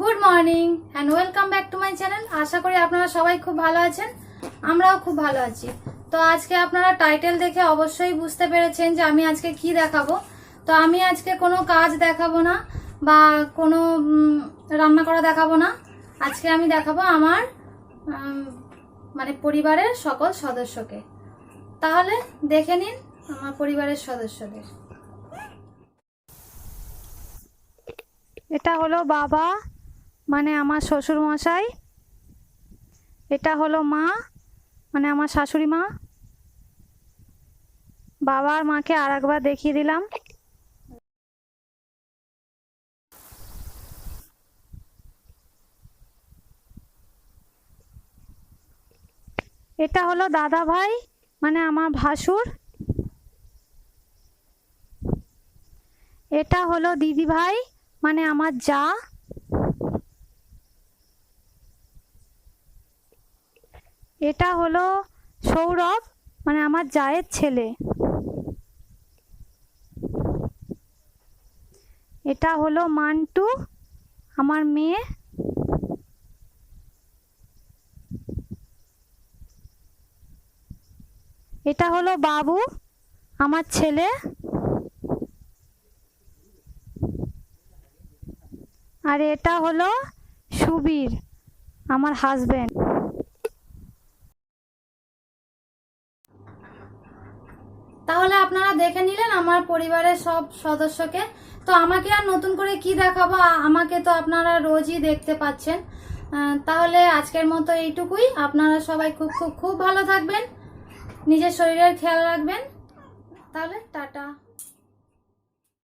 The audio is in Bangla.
Good morning and welcome back to my channel. আশা করি আপনারা সবাই খুব ভালো আছেন, আমরাও খুব ভালো আছি। তো আজকে আপনারা টাইটেল দেখে অবশ্যই বুঝতে পেরেছেন যে আমি আজকে কি দেখাবো। তো আমি আজকে কোনো কাজ দেখাবো না বা কোনো রান্না করা দেখাবো না। আজকে আমি দেখাবো আমার মানে পরিবারের সকল সদস্যকে। তাহলে দেখে নিন আমার পরিবারের সদস্যদের। এটা হলো বাবা, মানে আমার শ্বশুর মশাই। এটা হলো মা, মানে আমার শাশুড়ি মা। বাবার মাকে আর একবার দেখিয়ে দিলাম। এটা হলো দাদা ভাই, মানে আমার ভাসুর। এটা হলো দিদি ভাই, মানে আমার জা। এটা হলো সৌরভ, মানে আমার জায়ের ছেলে। এটা হলো মান্টু, আমার মেয়ে। এটা হলো বাবু, আমার ছেলে। আর এটা হলো সুবীর, আমার হাজবেন্ড। তাহলে আপনারা দেখে নিলেন আমার পরিবারের সব সদস্যকে। তো আমাকে আর নতুন করে কি দেখাবো, আমাকে তো আপনারা রোজই দেখতে পাচ্ছেন। তাহলে আজকের মতো এইটুকুই। আপনারা সবাই খুব খুব খুব ভালো থাকবেন, নিজের শরীরের খেয়াল রাখবেন। তাহলে টাটা।